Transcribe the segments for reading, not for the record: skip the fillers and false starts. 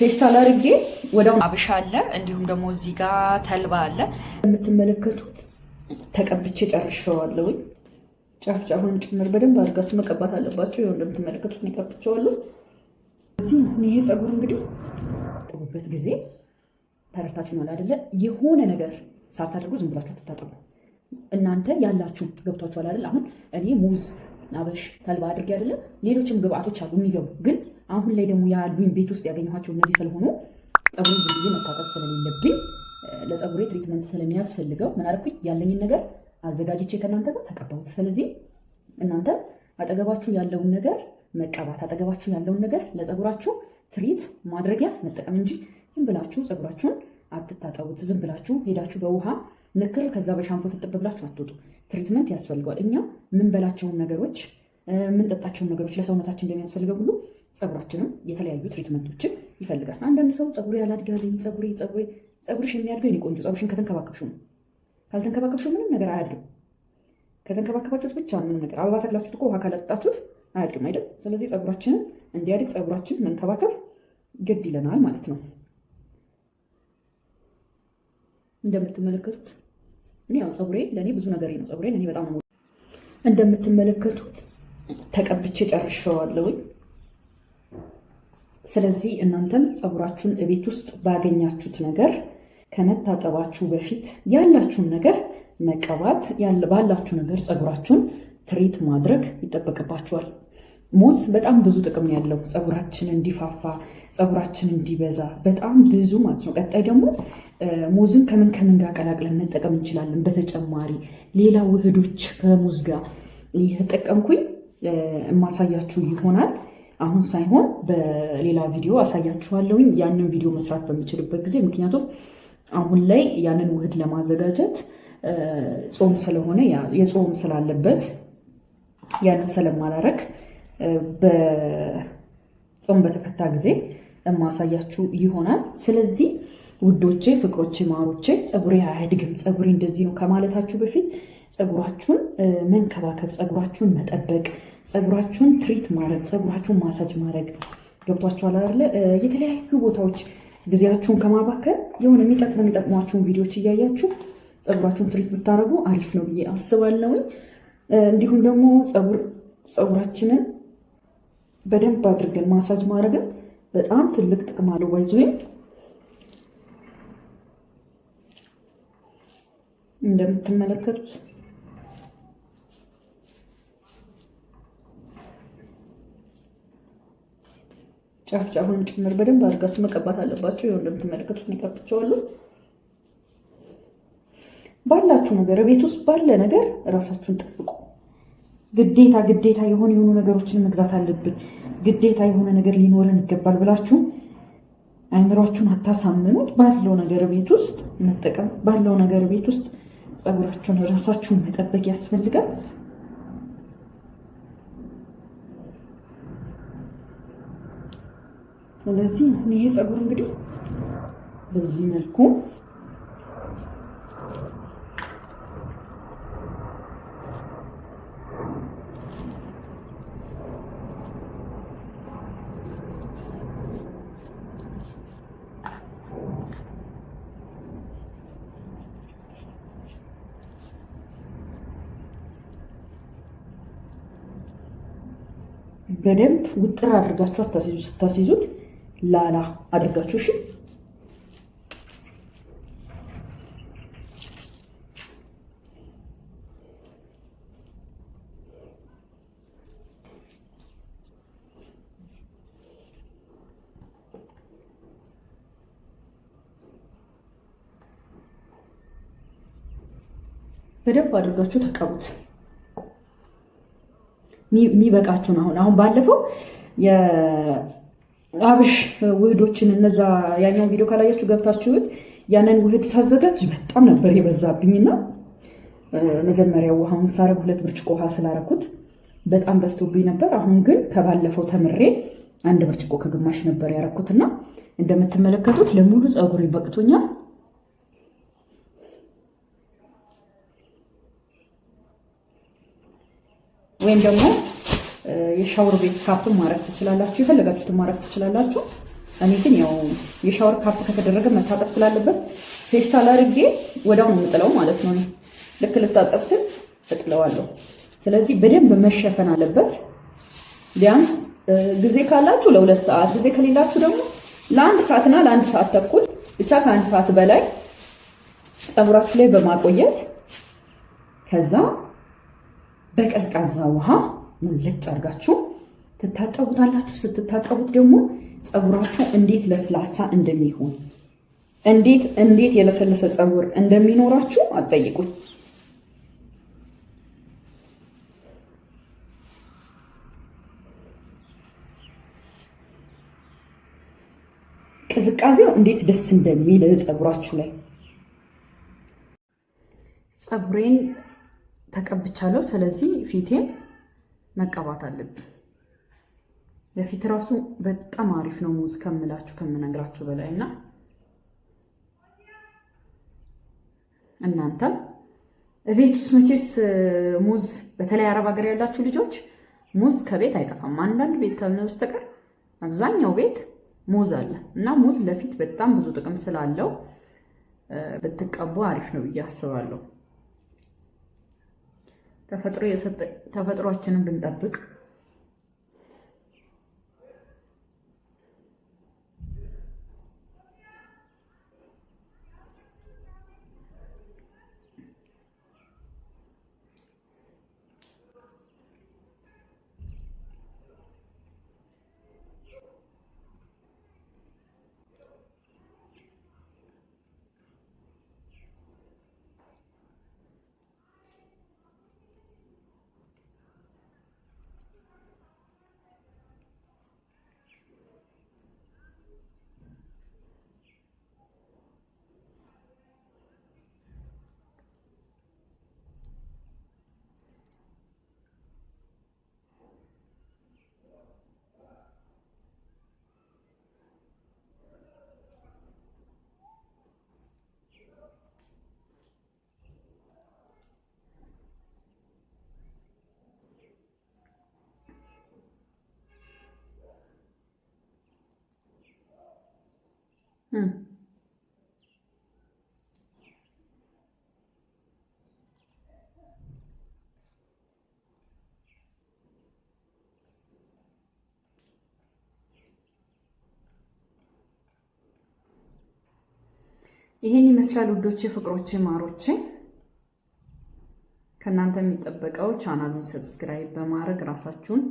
ፌስታል አድርጌ ወዳው አብሻ አለ፣ እንዲሁም ደግሞ እዚህ ጋር ተልባ አለ። የምትመለከቱት ተቀብቼ ጨርሼዋለሁ። ጫፍ ጫፉን ጭምር በደንብ አድርጋችሁ መቀባት አለባችሁ። ይኸው እንደምትመለከቱት ነው ቀብቼዋለሁ። እዚህ ይሄ ፀጉር እንግዲህ ጥቡበት ጊዜ ተረድታችኋል አይደለ? የሆነ ነገር ሳታደርጉ ዝም ብላችሁ አትታጠቡ። እናንተ ያላችሁ ገብቷችኋል አይደል? አሁን እኔ ሙዝ አበሽ ተልባ አድርጌ አይደለ? ሌሎችም ግብአቶች አሉ የሚገቡ ግን አሁን ላይ ደግሞ ያሉኝ ቤት ውስጥ ያገኘኋቸው እነዚህ ስለሆኑ ፀጉሬን ዝም ብዬ መታጠብ ስለሌለብኝ ለፀጉሬ ትሪትመንት ስለሚያስፈልገው ምን አደረኩኝ? ያለኝን ነገር አዘጋጅቼ ከእናንተ ጋር ተቀባሁት። ስለዚህ እናንተ አጠገባችሁ ያለውን ነገር መቀባት፣ አጠገባችሁ ያለውን ነገር ለፀጉራችሁ ትሪት ማድረጊያ መጠቀም እንጂ ዝም ብላችሁ ፀጉራችሁን አትታጠቡት። ዝም ብላችሁ ሄዳችሁ በውሃ ንክር ከዛ በሻምፖ ትጥብ ብላችሁ አትወጡ። ትሪትመንት ያስፈልገዋል። እኛ ምንበላቸውን ነገሮች ምንጠጣቸውን ነገሮች ለሰውነታችን እንደሚያስፈልገው ሁሉ ፀጉራችንም የተለያዩ ትሪትመንቶችን ይፈልጋል። አንዳንድ ሰው ፀጉሬ ያላድጋልኝ ፀጉርሽ የሚያድገው የኔ ቆንጆ ፀጉርሽን ከተንከባከብሽው ነው። ካልተንከባከብሽው ምንም ነገር አያድግም። ከተንከባከባችሁት ብቻ ምንም ነገር አበባ ተክላችሁት እኮ ውሃ ካላጠጣችሁት አያድግም አይደል? ስለዚህ ፀጉራችንን እንዲያድግ ፀጉራችን መንከባከብ ግድ ይለናል ማለት ነው። እንደምትመለከቱት እኔ ያው ፀጉሬ ለእኔ ብዙ ነገር ነው። ፀጉሬን እኔ በጣም ነው እንደምትመለከቱት ተቀብቼ ጨርሼዋለሁ። ስለዚህ እናንተም ፀጉራችሁን እቤት ውስጥ ባገኛችሁት ነገር ከመታጠባችሁ በፊት ያላችሁን ነገር መቀባት፣ ባላችሁ ነገር ፀጉራችሁን ትሪት ማድረግ ይጠበቅባችኋል። ሙዝ በጣም ብዙ ጥቅም ያለው ፀጉራችን እንዲፋፋ፣ ፀጉራችን እንዲበዛ በጣም ብዙ ማለት ነው። ቀጣይ ደግሞ ሙዝን ከምን ጋር ቀላቅለን መጠቀም እንችላለን። በተጨማሪ ሌላ ውህዶች ከሙዝ ጋር እየተጠቀምኩኝ የማሳያችሁ ይሆናል። አሁን ሳይሆን በሌላ ቪዲዮ አሳያችኋለሁኝ፣ ያንን ቪዲዮ መስራት በምችልበት ጊዜ። ምክንያቱም አሁን ላይ ያንን ውህድ ለማዘጋጀት ጾም ስለሆነ የጾም ስላለበት ያንን ስለማላረግ በጾም በተፈታ ጊዜ የማሳያችሁ ይሆናል። ስለዚህ ውዶቼ፣ ፍቅሮቼ፣ ማሮቼ ፀጉሬ አያድግም ፀጉሬ እንደዚህ ነው ከማለታችሁ በፊት ፀጉራችሁን መንከባከብ፣ ፀጉራችሁን መጠበቅ፣ ፀጉራችሁን ትሪት ማድረግ፣ ፀጉራችሁን ማሳጅ ማድረግ ገብቷችኋል አይደለ? የተለያዩ ቦታዎች ጊዜያችሁን ከማባከል የሆነ የሚጠቅሟችሁን ቪዲዮዎች እያያችሁ ፀጉራችሁን ትሪት ብታደርጉ አሪፍ ነው ብዬ አስባለሁ። እንዲሁም ደግሞ ፀጉራችንን በደንብ አድርገን ማሳጅ ማድረግን በጣም ትልቅ ጥቅም አለው። ባይዙኝ እንደምትመለከቱት ጫፍ ጫፉን ጭምር በደንብ አድርጋችሁ መቀባት አለባችሁ። ይኸው እንደምትመለከቱት ነው ቀብቼዋለሁ። ባላችሁ ነገር ቤት ውስጥ ባለ ነገር እራሳችሁን ጠብቁ። ግዴታ የሆኑ ነገሮችን መግዛት አለብን፣ ግዴታ የሆነ ነገር ሊኖረን ይገባል ብላችሁ አይምሯችሁን አታሳምኑት። ባለው ነገር ቤት ውስጥ መጠቀም፣ ባለው ነገር ቤት ውስጥ ፀጉራችሁን ራሳችሁን መጠበቅ ያስፈልጋል። ስለዚህ ይሄ ፀጉር እንግዲህ በዚህ መልኩ በደንብ ውጥር አድርጋችሁ ስታስይዙት ላላ አድርጋችሁ እሺ። በደንብ አድርጋችሁ ተቀቡት። የሚበቃችሁን አሁን ባለፈው የአብሽ ውህዶችን እነዛ ያኛውን ቪዲዮ ካላያችሁ ገብታችሁት ያንን ውህድ ሳዘጋጅ በጣም ነበር የበዛብኝና መጀመሪያ ውሃውን ሳረግ 2 ብርጭቆ ውሃ ስላረኩት በጣም በዝቶብኝ ነበር። አሁን ግን ከባለፈው ተምሬ 1 ብርጭቆ ከግማሽ ነበር ያረኩትና እንደምትመለከቱት ለሙሉ ፀጉሬ በቅቶኛል። ወይም ደግሞ የሻወር ቤት ካፕ ማረግ ትችላላችሁ፣ የፈለጋችሁትን ማረግ ትችላላችሁ። እኔ ግን ያው የሻወር ካፕ ከተደረገ መታጠብ ስላለበት ፌስታል አድርጌ ወዲያው ነው የምጥለው ማለት ነው። ልክ ልታጠብ ስል እጥለዋለሁ። ስለዚህ በደንብ መሸፈን አለበት። ቢያንስ ጊዜ ካላችሁ ለ2 ሰዓት፣ ጊዜ ከሌላችሁ ደግሞ ለ1 ሰዓትና ለ1 ሰዓት ተኩል ብቻ ከ1 ሰዓት በላይ ፀጉራችሁ ላይ በማቆየት ከዛ በቀዝቃዛ ውሃ ሙልጭ አድርጋችሁ ትታጠቡታላችሁ። ስትታጠቡት ደግሞ ፀጉራችሁ እንዴት ለስላሳ እንደሚሆን እንዴት የለሰለሰ ፀጉር እንደሚኖራችሁ አትጠይቁኝ። ቅዝቃዜው እንዴት ደስ እንደሚል ፀጉራችሁ ላይ። ፀጉሬን ተቀብቻለሁ። ስለዚህ ፊቴን መቀባት አለብኝ። ለፊት ራሱ በጣም አሪፍ ነው ሙዝ ከምነግራችሁ በላይ እና እናንተም ቤት ውስጥ መቼስ ሙዝ በተለይ አረብ ሀገር ያላችሁ ልጆች ሙዝ ከቤት አይጠፋም። አንዳንድ ቤት ካልሆነ በስተቀር አብዛኛው ቤት ሙዝ አለ እና ሙዝ ለፊት በጣም ብዙ ጥቅም ስላለው ብትቀቡ አሪፍ ነው ብዬ አስባለሁ። ተፈጥሯችንን ብንጠብቅ ይሄን ይመስላል ውዶቼ፣ ፍቅሮቼ፣ ማሮቼ። ከእናንተ የሚጠበቀው ቻናሉን ሰብስክራይብ በማድረግ ራሳችሁን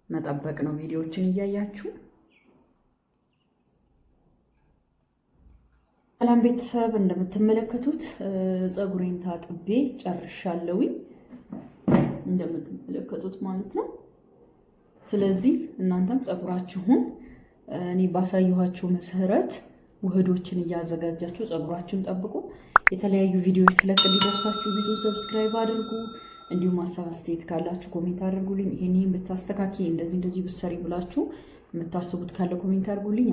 መጠበቅ ነው። ቪዲዮዎችን እያያችሁ ሰላም ቤተሰብ፣ እንደምትመለከቱት ፀጉሬን ታጥቤ ጨርሻለሁኝ። እንደምትመለከቱት ማለት ነው። ስለዚህ እናንተም ፀጉራችሁን እኔ ባሳየኋችሁ መሰረት ውህዶችን እያዘጋጃችሁ ፀጉራችሁን ጠብቁ። የተለያዩ ቪዲዮዎች ስለቅ እንዲደርሳችሁ ቪዲዮ ሰብስክራይብ አድርጉ። እንዲሁም ሀሳብ አስተያየት ካላችሁ ኮሜንት አድርጉልኝ። ይሄን ብታስተካኪ እንደዚህ ብትሰሪ ብላችሁ የምታስቡት ካለ ኮሜንት አድርጉልኝ።